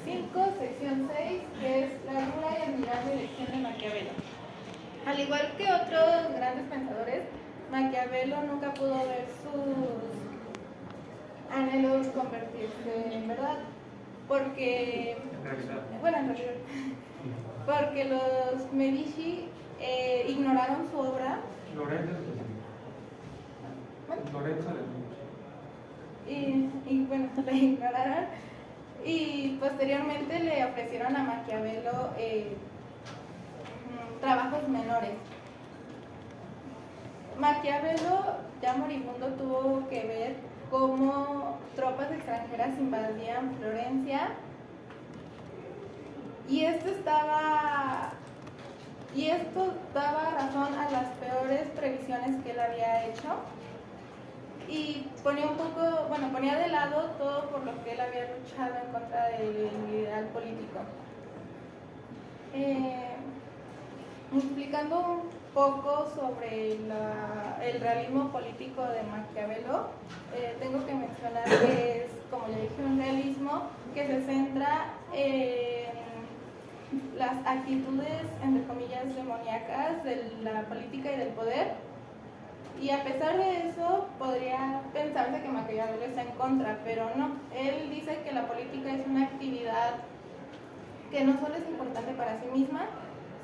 5, sección 6, que es la dura y admirable elección de Maquiavelo. Al igual que otros grandes pensadores, Maquiavelo nunca pudo ver sus anhelos convertirse en verdad, porque, bueno, en realidad, porque los Medici ignoraron su obra. Lorenzo y bueno, la ignoraron y posteriormente le ofrecieron a Maquiavelo trabajos menores. Maquiavelo, ya moribundo, tuvo que ver cómo tropas extranjeras invadían Florencia y esto daba razón a las peores previsiones que él había hecho y ponía de lado todo por lo que él había luchado en contra del ideal político. Explicando un poco sobre el realismo político de Maquiavelo, tengo que mencionar que es, como ya dije, un realismo que se centra en las actitudes, entre comillas, demoníacas de la política y del poder. Y a pesar de eso, podría pensarse que Maquiavelo está en contra, pero no. Él dice que la política es una actividad que no solo es importante para sí misma,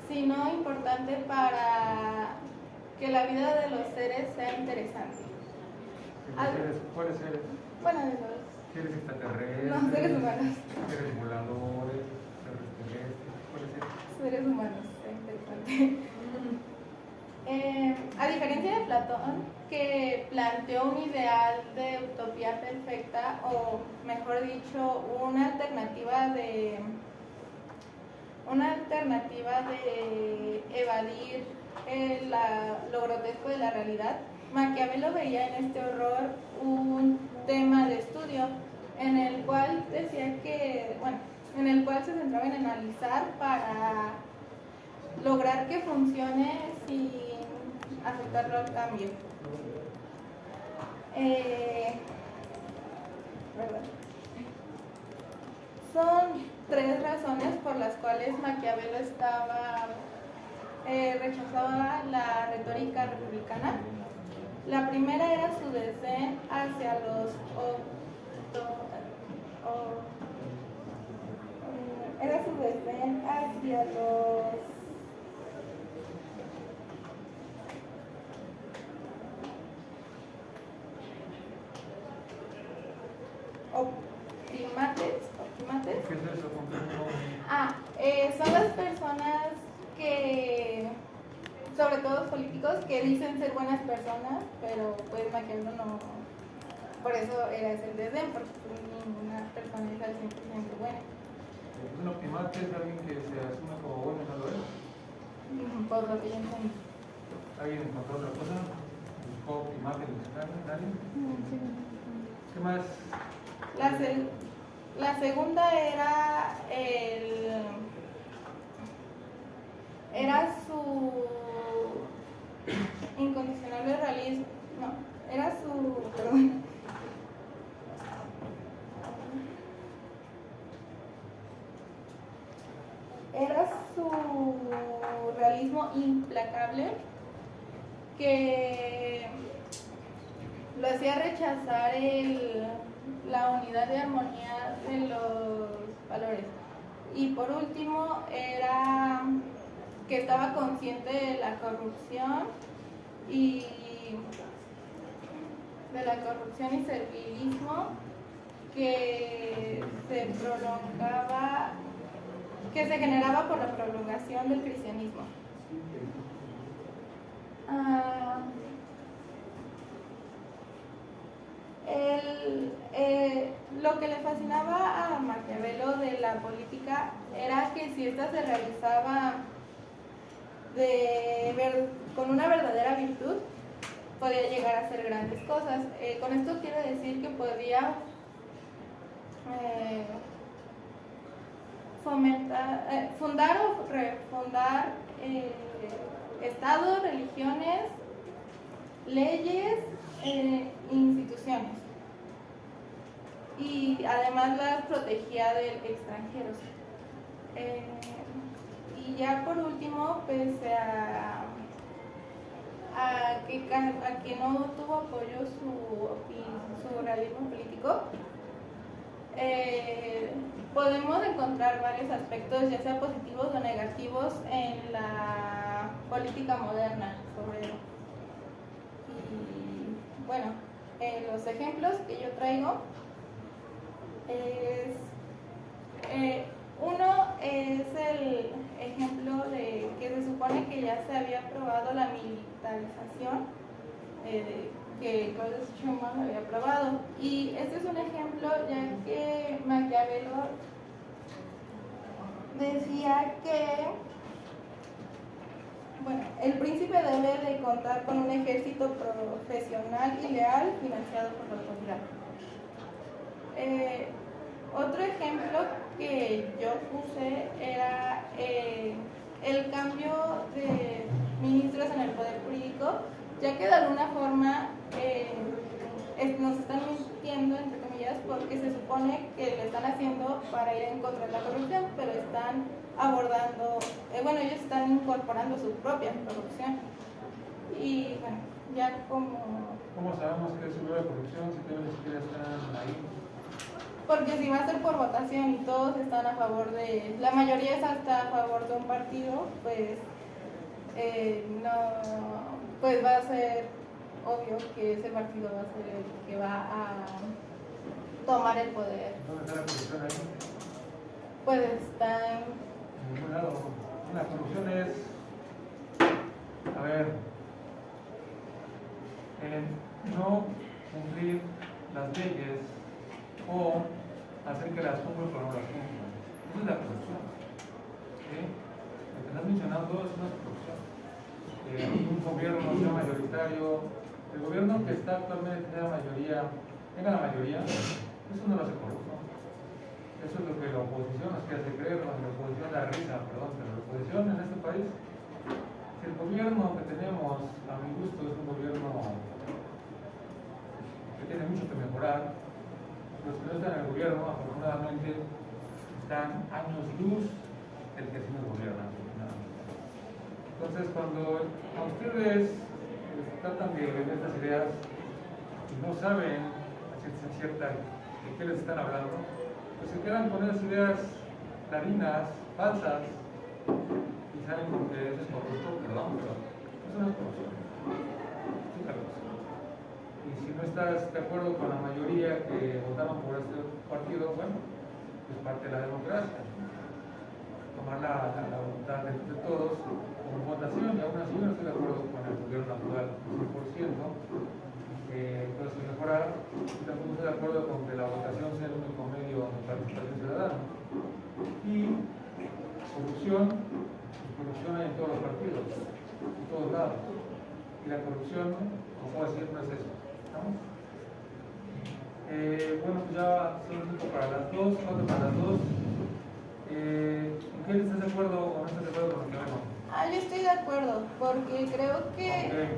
sino importante para que la vida de los seres sea interesante. ¿Cuáles seres? Bueno, de los ¿Seres extraterrestres? No, seres humanos. ¿Seres voladores? ¿Terrestres? ¿Cuáles seres? Seres humanos, interesante. A diferencia de Platón, que planteó un ideal de utopía perfecta, o mejor dicho, una alternativa de evadir lo grotesco de la realidad, Maquiavelo veía en este horror un tema de estudio en el cual se centraba en analizar para lograr que funcione sin afectarlo al cambio. Son 3 razones por las cuales Maquiavelo rechazaba la retórica republicana. La primera era su desdén hacia los optimates. ¿Qué es eso? Son las personas que, sobre todo políticos, que dicen ser buenas personas, pero pues Maquiavelo no, por eso era ese desdén, porque ninguna persona es al 100% buena. ¿Un optimate es alguien que se asume como bueno y no lo es? Por lo que yo entiendo. ¿Alguien encontró otra cosa? ¿Buscó optimate en nadie? Sí. ¿Qué más? La segunda era su incondicionable realismo. No, era su. Perdón. Era su realismo implacable que lo hacía rechazar la unidad y armonía de los valores. Y por último, era que estaba consciente de la corrupción y servilismo que se generaba por la prolongación del cristianismo. Lo que le fascinaba a Maquiavelo de la política era que si ésta se realizaba con una verdadera virtud, podía llegar a hacer grandes cosas. Con esto quiero decir que podía fundar o refundar estados, religiones, leyes, instituciones. y además las protegía de extranjeros. Y ya por último, pese a que no tuvo apoyo su realismo político, podemos encontrar varios aspectos, ya sea positivos o negativos, en la política moderna sobre él. Y bueno, los ejemplos que yo traigo es uno es el ejemplo de que se supone que ya se había aprobado la militarización, que Claudio Schumann había aprobado, y este es un ejemplo ya que Maquiavelo decía que bueno, el príncipe debe de contar con un ejército profesional y leal financiado por la autoridad. Otro ejemplo que yo puse era el cambio de ministros en el poder jurídico, ya que de alguna forma nos están mintiendo, entre comillas, porque se supone que lo están haciendo para ir en contra de la corrupción, pero están abordando, ellos están incorporando su propia corrupción. Y bueno, ya como... ¿Cómo sabemos que es su propia corrupción si todos ni siquiera están ahí? Porque si va a ser por votación y todos están a favor de, la mayoría está a favor de un partido, pues pues va a ser obvio que ese partido va a ser el que va a tomar el poder. ¿Dónde está la corrupción ahí? Pues está en ningún lado. La corrupción es, a ver, no cumplir las leyes o hacer que las cumplan pero no las cumplan. Esa es la corrupción. ¿Sí? Lo que estás mencionando es una corrupción. Un gobierno sea mayoritario, el gobierno que está actualmente tenga la mayoría, eso no lo hace corrupto. Eso es lo que la oposición nos quiere hacer creer, la oposición da risa, perdón, pero la oposición en este país, si el gobierno que tenemos, a mi gusto, es un gobierno que tiene mucho que mejorar, los que no están en el gobierno, afortunadamente, están años luz del que sí nos gobierna. Entonces, cuando a ustedes tratan de vender estas ideas y no saben a ciencia cierta de qué les están hablando, pues se quedan con esas ideas clarinas, falsas, y saben que eso es corrupto, perdón, pero eso no es corrupción. Es otra cosa. Y si no estás de acuerdo con la mayoría que votaron por este partido, bueno, es parte de la democracia. Tomar la voluntad de todos con votación, y aún así yo no estoy de acuerdo con el gobierno actual 100%, puede ser mejorar, y tampoco estoy de acuerdo con que la votación sea el único medio de participación ciudadana. Y corrupción hay en todos los partidos, en todos lados. Y la corrupción, como puedo decir, no es eso. ¿Estamos? Bueno, pues ya son 5 para las 2, 4 para las 2. ¿En qué estás de acuerdo o no estás de acuerdo con lo que hago? yo estoy de acuerdo, porque creo que... Okay.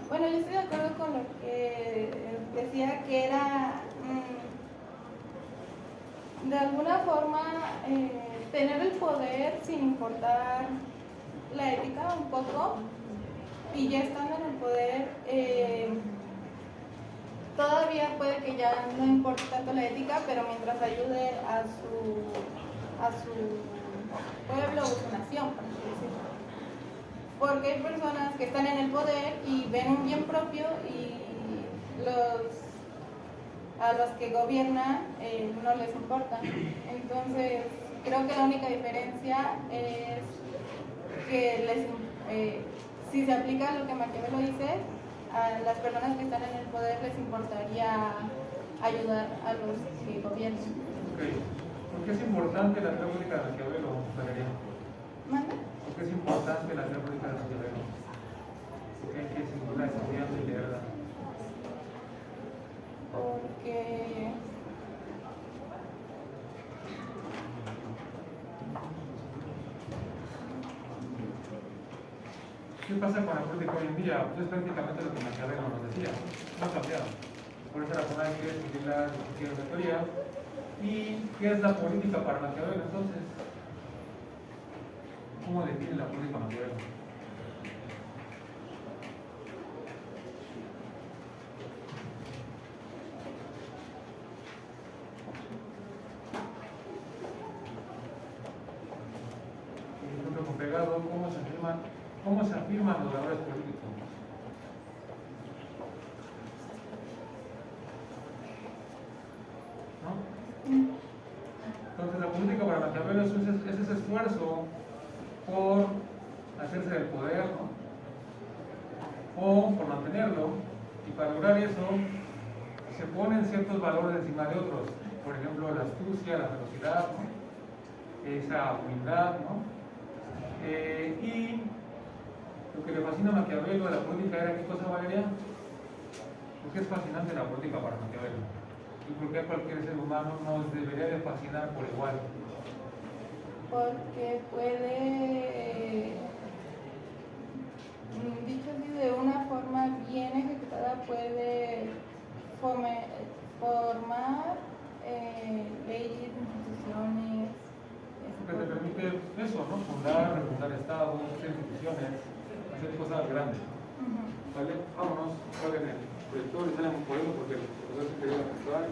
Bueno, yo estoy de acuerdo con lo que decía que era, de alguna forma, tener el poder sin importar la ética un poco, y ya estando en el poder, todavía puede que ya no importe tanto la ética, pero mientras ayude a su pueblo o su nación, por así decirlo. Porque hay personas que están en el poder y ven un bien propio y a los que gobiernan no les importa. Entonces, creo que la única diferencia es que si se aplica lo que Maquiavelo dice, a las personas que están en el poder les importaría ayudar a los que gobiernan. Okay. ¿Por qué es importante la República de Maquiavelo, Valeria? ¿Manda? ¿Por qué es importante la República de Maquiavelo? ¿Por qué hay que singular estudiando y leerla? Porque ¿qué pasa con la política hoy en día? Pues es prácticamente lo que Maquiavelo nos decía. No ha cambiado. Por esa razón hay que seguir las discusiones de teoría. ¿Y qué es la política para Maquiavelo entonces? ¿Cómo define la política Maquiavelo? Con pegado, ¿cómo se afirman los valores políticos? ¿No? Entonces la política para Maquiavelo es ese esfuerzo por hacerse del poder, ¿no? O por mantenerlo, y para lograr eso se ponen ciertos valores encima de otros, por ejemplo la astucia, la velocidad, ¿no? Esa humildad, ¿no? Y lo que le fascina a Maquiavelo de la política era, ¿qué cosa, Valeria? ¿Por qué es fascinante la política para Maquiavelo? ¿Y por qué a cualquier ser humano nos debería de fascinar por igual? Porque puede, dicho así, de una forma bien ejecutada, puede formar leyes, instituciones. Que te permite eso, ¿no? Refundar estados, hacer instituciones, hacer cosas grandes. ¿Vale? Vámonos, paguen el proyector y salen por eso porque el profesor se quería actuar.